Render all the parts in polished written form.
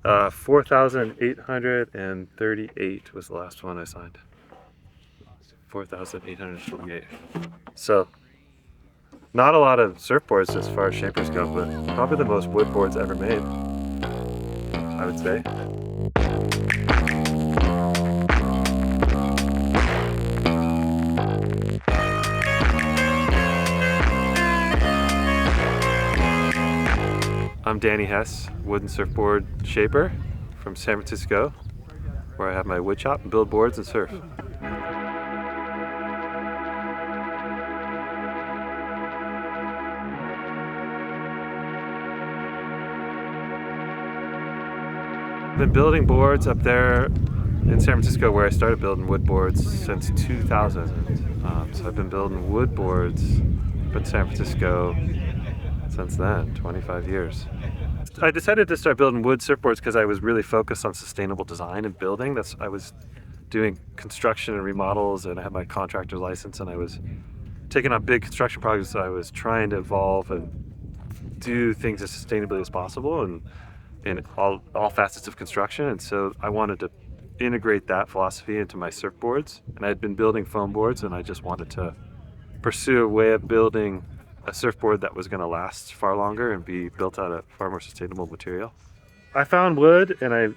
4,838 was the last one I signed. 4,838. So, not a lot of surfboards as far as shapers go, but probably the most wood boards ever made, I would say. I'm Danny Hess, wooden surfboard shaper from San Francisco, where I have my wood shop, build boards, and surf. I've been building boards up there in San Francisco, where I started building wood boards, since 2000. So I've been building wood boards up in San Francisco since then, 25 years. I decided to start building wood surfboards because I was really focused on sustainable design and building. I was doing construction and remodels, and I had my contractor license, and I was taking on big construction projects. So I was trying to evolve and do things as sustainably as possible and in all facets of construction. And so I wanted to integrate that philosophy into my surfboards. And I had been building foam boards, and I just wanted to pursue a way of building a surfboard that was going to last far longer and be built out of far more sustainable material. I found wood, and I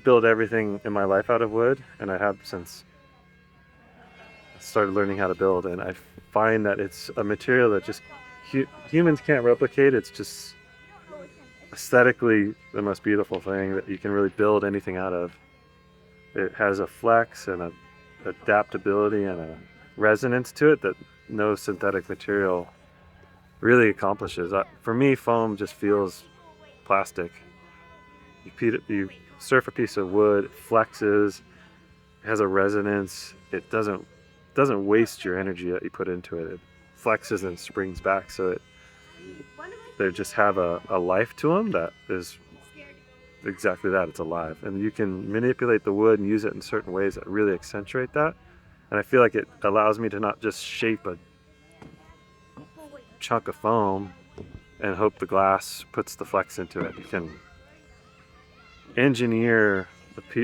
build everything in my life out of wood, and I have since I started learning how to build. And I find that it's a material that just humans can't replicate. It's just aesthetically the most beautiful thing that you can really build anything out of. It has a flex and a adaptability and a resonance to it that no synthetic material really accomplishes. For me, foam just feels plastic. You surf a piece of wood, it flexes, it has a resonance, it doesn't waste your energy that you put into it. It flexes and springs back, so they just have a life to them that is exactly that. It's alive, and you can manipulate the wood and use it in certain ways that really accentuate that. And I feel like it allows me to not just shape a chunk of foam and hope the glass puts the flex into it. You can engineer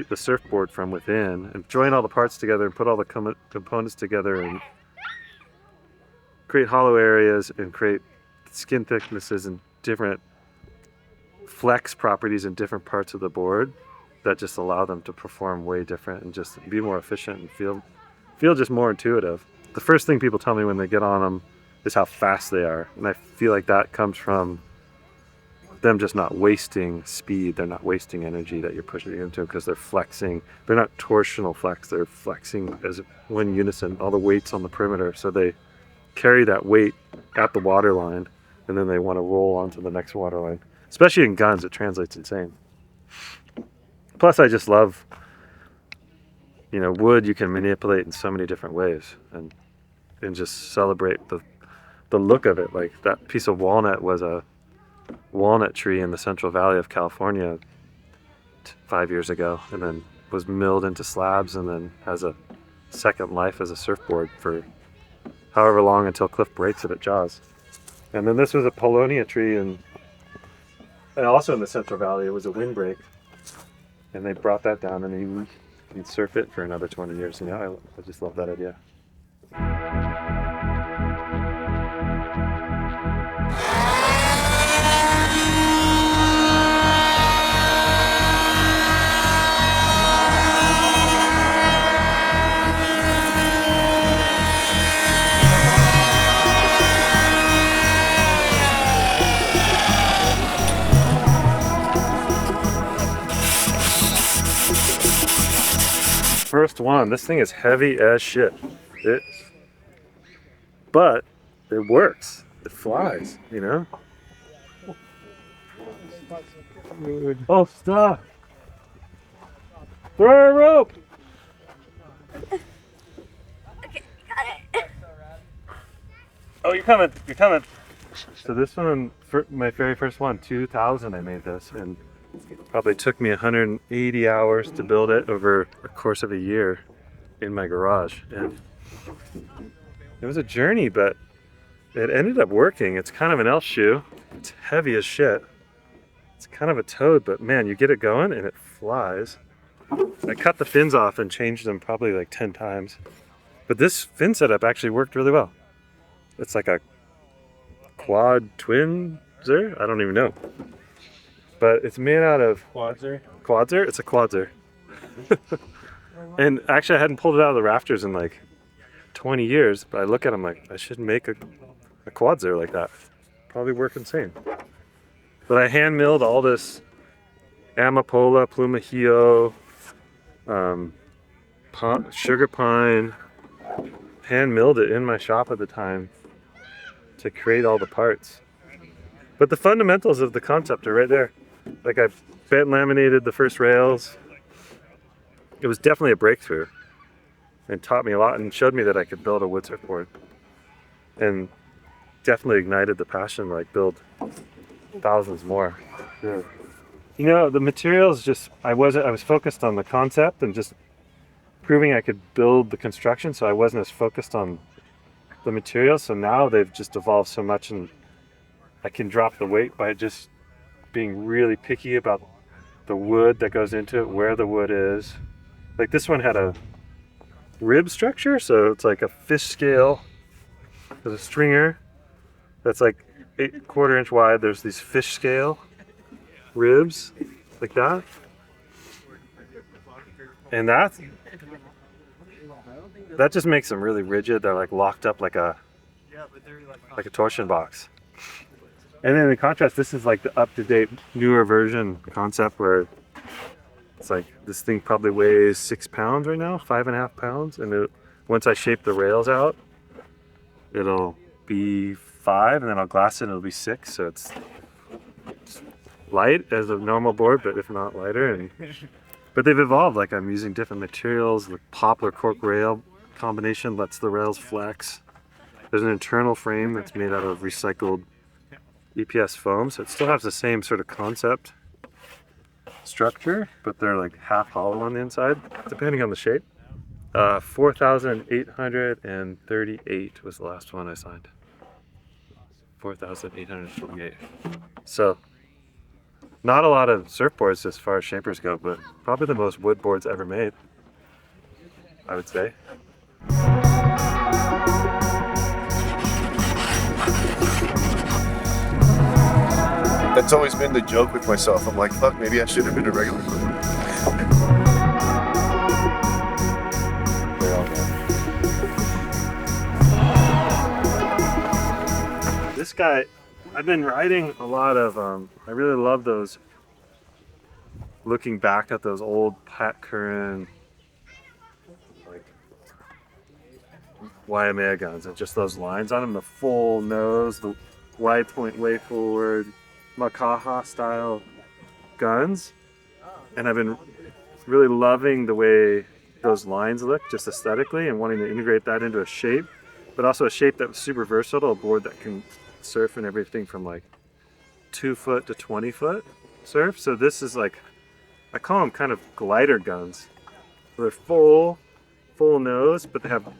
the surfboard from within and join all the parts together and put all the components together and create hollow areas and create skin thicknesses and different flex properties in different parts of the board that just allow them to perform way different and just be more efficient and feel just more intuitive. The first thing people tell me when they get on them is how fast they are, and I feel like that comes from them just not wasting speed. They're not wasting energy that you're pushing into them because they're flexing. They're not torsional flex, they're flexing as one unison, all the weight's on the perimeter, so they carry that weight at the water line, and then they want to roll onto the next water line. Especially in guns, it translates insane. Plus, I just love, wood you can manipulate in so many different ways and just celebrate the look of it. Like that piece of walnut was a walnut tree in the Central Valley of California 5 years ago, and then was milled into slabs and then has a second life as a surfboard for however long until Cliff breaks it at Jaws. And then this was a Polonia tree, and also in the Central Valley, it was a windbreak, and they brought that down, and you'd surf it for another 20 years. I just love that idea. First one. This thing is heavy as shit. But it works. It flies, Oh, stop! Throw a rope! Okay, got it. Oh, you're coming. So this one, my very first one, 2000, I made this, and probably took me 180 hours to build it over a course of a year in my garage. And it was a journey, but it ended up working. It's kind of an elf shoe. It's heavy as shit. It's kind of a toad, but man, you get it going and it flies. I cut the fins off and changed them probably like 10 times. But this fin setup actually worked really well. It's like a quad twinser? I don't even know. But it's made out of... Quadser? Quadser? It's a quadser. And actually I hadn't pulled it out of the rafters in like 20 years, but I look at them like, I should make a quadser like that. Probably work insane. But I hand milled all this Amapola, Plumajillo, sugar pine, hand milled it in my shop at the time to create all the parts. But the fundamentals of the concept are right there. Like I bent laminated the first rails. It was definitely a breakthrough and taught me a lot and showed me that I could build a wood surfboard. And definitely ignited the passion to like build thousands more. Yeah. You know, the materials just, I was focused on the concept and just proving I could build the construction, so I wasn't as focused on the materials. So now they've just evolved so much and I can drop the weight by just being really picky about the wood that goes into it, where the wood is. Like this one had a rib structure, so it's like a fish scale. There's a stringer that's like 1/4 inch wide. There's these fish scale ribs like that, and that just makes them really rigid. They're like locked up like a torsion box. And then in contrast, this is like the up-to-date newer version concept where it's like this thing probably weighs 6 pounds right now, 5.5 pounds, and once I shape the rails out, it'll be 5, and then I'll glass it and it'll be 6. So it's light as a normal board, but if not lighter. But they've evolved. Like I'm using different materials. The poplar cork rail combination lets the rails flex. There's an internal frame that's made out of recycled EPS foam, so it still has the same sort of concept structure, but they're like half hollow on the inside, depending on the shape. 4,838 was the last one I signed. 4,828. So, not a lot of surfboards as far as shapers go, but probably the most wood boards ever made, I would say. That's always been the joke with myself. I'm like, fuck, maybe I should have been a regular player. This guy, I've been riding a lot of, I really love those, looking back at those old Pat Curran, like, Waimea guns, and just those lines on them, the full nose, the wide point way forward, Makaha style guns. And I've been really loving the way those lines look, just aesthetically, and wanting to integrate that into a shape, but also a shape that was super versatile, a board that can surf in everything from like 2 foot to 20 foot surf. So this is like, I call them kind of glider guns. They're full nose, but they have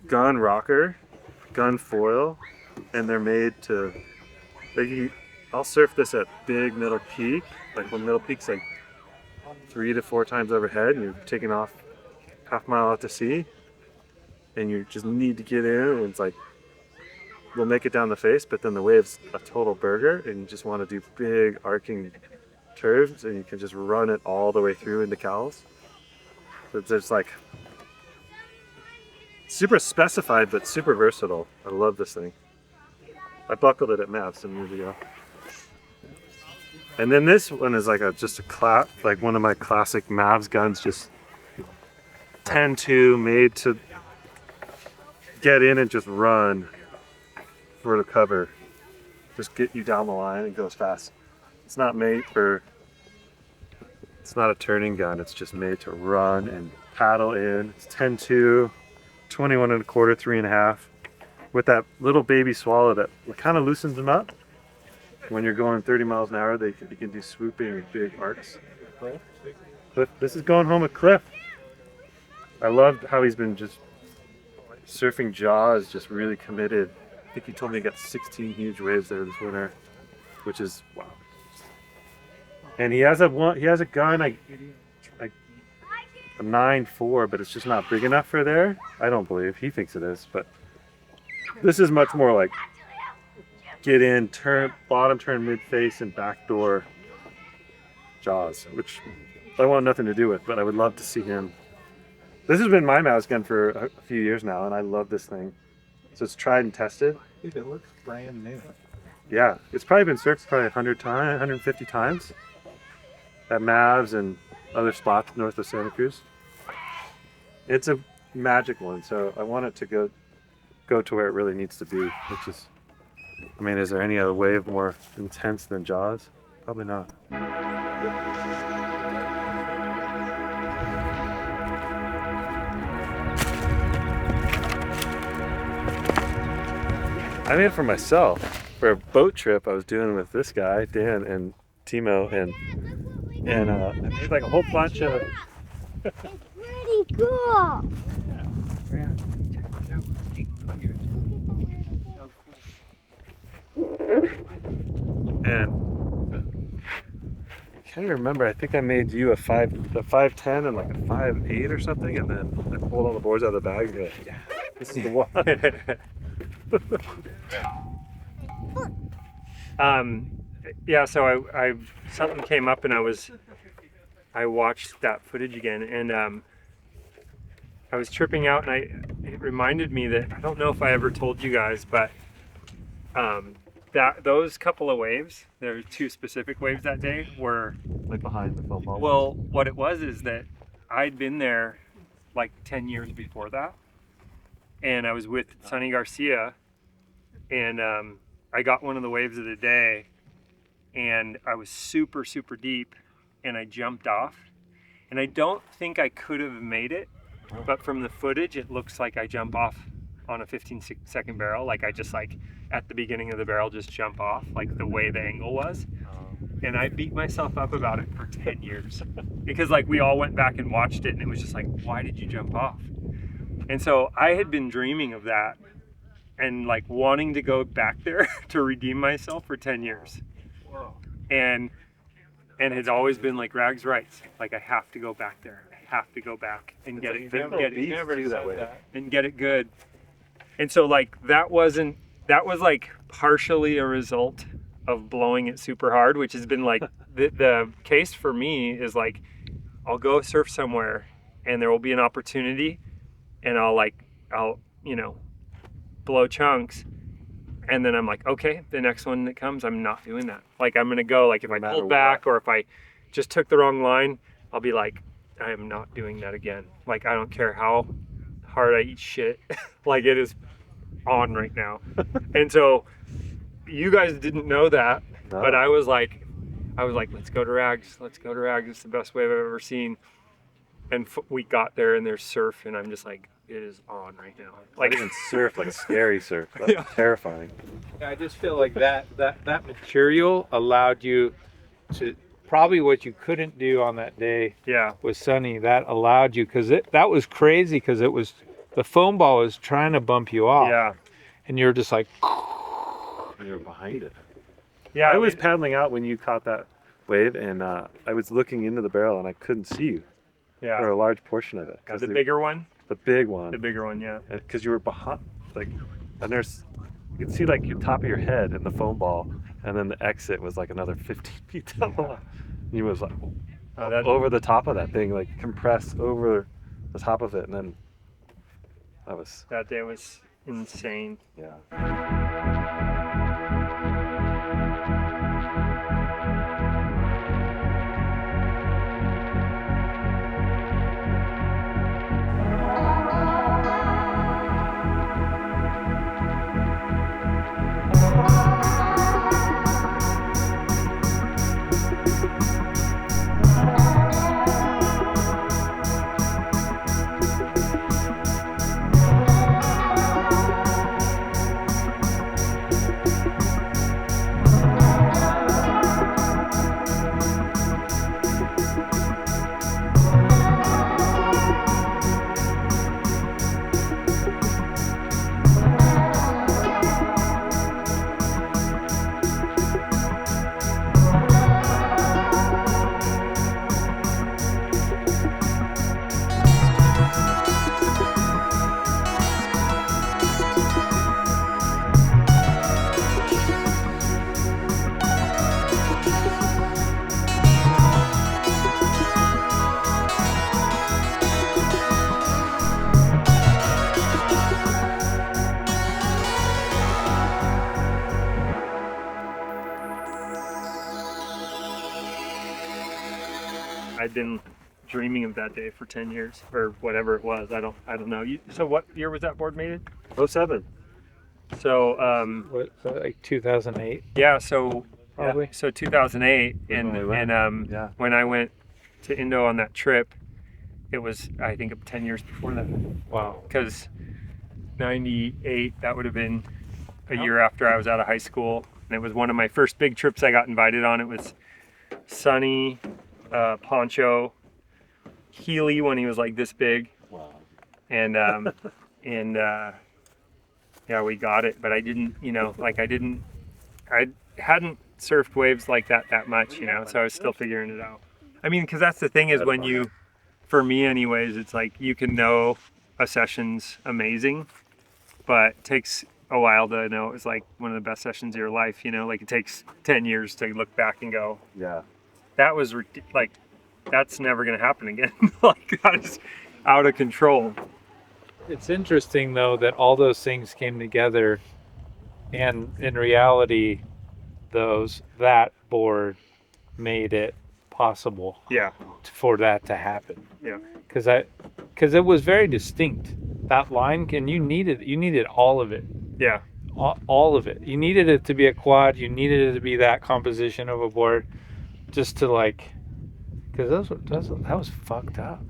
gun rocker, gun foil, and they're made to, I'll surf this at big middle peak, like when middle peak's like 3 to 4 times overhead and you're taking off half mile out to sea and you just need to get in, and it's like, we'll make it down the face, but then the wave's a total burger and you just want to do big arcing curves and you can just run it all the way through into cowls. So it's just like super specified but super versatile. I love this thing. I buckled it at Mavs some years ago. And then this one is like like one of my classic Mavs guns, just 10-2, made to get in and just run for the cover. Just get you down the line and goes fast. It's not made for, it's not a turning gun, it's just made to run and paddle in. It's 10-2, 21 1/4, 3.5. With that little baby swallow that kind of loosens them up. When you're going 30 miles an hour, you can do swooping big arcs. But this is going home with Cliff. I loved how he's been just surfing Jaws, just really committed. I think he told me he got 16 huge waves there this winter, which is, wow. And he has a gun, like a 9.4, but it's just not big enough for there. I don't believe. He thinks it is, but this is much more like get in, turn, bottom turn, mid face, and backdoor jaws, which I want nothing to do with, but I would love to see him. This has been my mouse gun for a few years now, and I love this thing. So it's tried and tested. Dude, it looks brand new. Yeah, it's probably been surfed probably 100 times, 150 times at Mavs and other spots north of Santa Cruz. It's a magic one, so I want it to go to where it really needs to be, which is, I mean, is there any other wave more intense than Jaws? Probably not. I made it for myself for a boat trip I was doing with this guy, Dan, and Timo, and I made like a whole bunch of. It's pretty cool. And I can't remember. I think I made you a 5'10" and like a 5'8" or something, and then I pulled all the boards out of the bag and go, yeah, this is the one. Yeah, so I something came up and I watched that footage again, and I was tripping out, and it reminded me that I don't know if I ever told you guys, but that those couple of waves, there were two specific waves that day, were Like behind the foam ball. well, what it was is that I'd been there like 10 years before that, and I was with Sonny Garcia, and I got one of the waves of the day, and I was super, super deep, and I jumped off, and I don't think I could have made it, but from the footage, it looks like I jump off on a 15-second barrel, like I just like at the beginning of the barrel just jump off, like the way the angle was. And I beat myself up about it for 10 years because like we all went back and watched it, and it was just like, why did you jump off? And so I had been dreaming of that and like wanting to go back there to redeem myself for 10 years. And it's always been like Rags writes, like I have to go back there. I have to go back and get it and get it good. And so like that was like partially a result of blowing it super hard, which has been like the case for me is like I'll go surf somewhere and there will be an opportunity and I'll you know blow chunks, and then I'm like, okay, the next one that comes, I'm not doing that. Like I'm gonna go, like if I pulled back or if I just took the wrong line, I'll be like, I am not doing that again. Like I don't care how hard I eat shit, like it is on right now. And so you guys didn't know that, but I was like, let's go to Rags. Let's go to Rags. It's the best wave I've ever seen. And we got there and there's surf, and I'm just like, it is on right now. Like even surf, like a scary surf. That's terrifying. I just feel like that material allowed you to probably what you couldn't do on that day. Yeah. With Sunny, that allowed you, because that was crazy, because it was the foam ball was trying to bump you off. Yeah. And you're just like. You were behind it. Yeah. I was paddling out when you caught that wave, and I was looking into the barrel and I couldn't see you. Yeah. For a large portion of it. The bigger one. The big one. The bigger one, yeah. Because you were behind, like, and there's, you can see like the top of your head in the foam ball, and then the exit was like another 15 feet down the line. And you was like over the top of that thing, like compressed over the top of it, and then that day was insane. Yeah. I'd been dreaming of that day for 10 years or whatever it was. I don't know. So what year was that board made in? '07. So What, like 2008? yeah, so Probably. so 2008, and when we went. and when I went to Indo on that trip, it was I think 10 years before that. Wow. Because 98, that would have been a year after I was out of high school, and it was one of my first big trips I got invited on. It was Sonny, Poncho, Healy when he was like this big, and yeah, we got it, but I didn't, I hadn't surfed waves like that much, so I was still figuring it out. I mean, because that's the thing is when you, for me anyways, it's like you can know a session's amazing, but it takes a while to know it was like one of the best sessions of your life, like it takes 10 years to look back and go, Yeah. that was like, that's never going to happen again. Like that is out of control. It's interesting though that all those things came together, and in reality, that board made it possible Yeah. for that to happen. Yeah. Because it was very distinct, that line, and you needed all of it. Yeah. All of it. You needed it to be a quad. You needed it to be that composition of a board, just to like, because that was fucked up.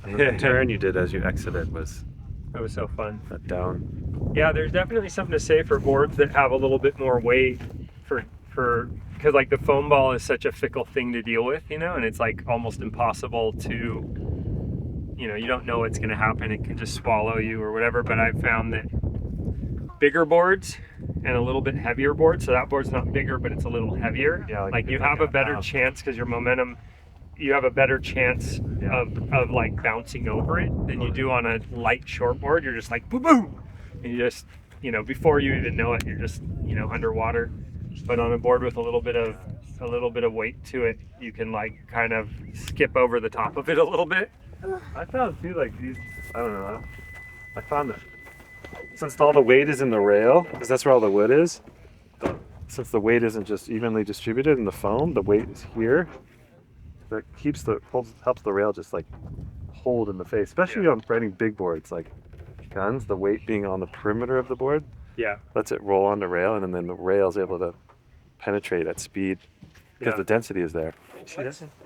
And the turn you did as you exited was That was so fun. down. Yeah, there's definitely something to say for boards that have a little bit more weight because like the foam ball is such a fickle thing to deal with, and it's like almost impossible to, you don't know what's going to happen. It can just swallow you or whatever. But I've found that bigger boards and a little bit heavier boards, so that board's not bigger, but it's a little heavier. Yeah, like you have a better chance because your momentum, you have a better chance of like bouncing over it than you do on a light short board. You're just like boom, boom, and you just, before you even know it, you're just, underwater. But on a board with a little bit of weight to it, you can like kind of skip over the top of it a little bit. I found too, like these, I don't know. I found that since all the weight is in the rail, because that's where all the wood is, since the weight isn't just evenly distributed in the foam, the weight is here. That helps the rail just like hold in the face, especially on riding big boards like guns. The weight being on the perimeter of the board lets it roll on the rail, and then the rail is able to penetrate at speed because the density is there.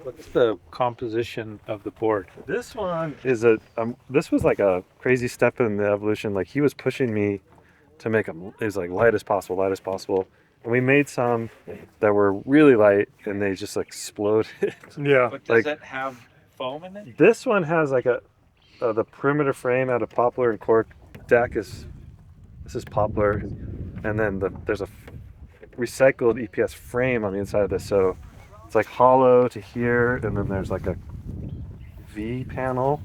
What's the composition of the board? This one is this was like a crazy step in the evolution. Like he was pushing me to make them as like light as possible. And we made some that were really light, and they just exploded. Yeah. But does it have foam in it? This one has like the perimeter frame out of poplar and cork. Deck this is poplar, and then there's a recycled EPS frame on the inside of this, so it's like hollow to here, and then there's like a V panel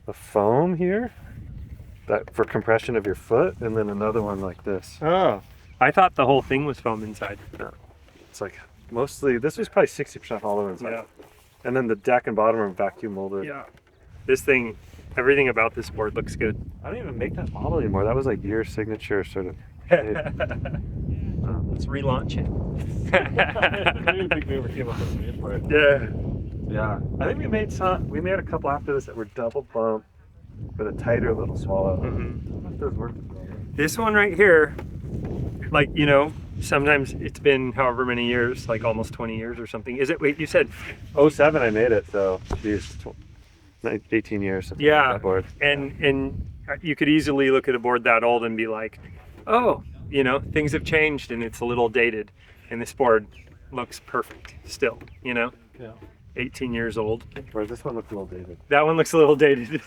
of foam here that for compression of your foot, and then another one like this. Oh, I thought the whole thing was foam inside. No. It's like mostly, this was probably 60% hollow inside. Yeah. And then the deck and bottom are vacuum molded. Yeah. This thing, everything about this board looks good. I don't even make that model anymore. That was like your signature sort of. Let's relaunch it. I didn't think we ever came up with a name for it. Yeah. I think we made a couple after this that were double bump with a tighter little swallow. Mm-hmm. Those work. This one right here, like, sometimes it's been however many years, like almost 20 years or something. Is it, wait, you said 07 I made it, so geez, 18 years. Yeah. That board. And you could easily look at a board that old and be like, oh, things have changed and it's a little dated. And this board looks perfect still, Yeah. 18 years old. Whereas this one looks a little dated. That one looks a little dated.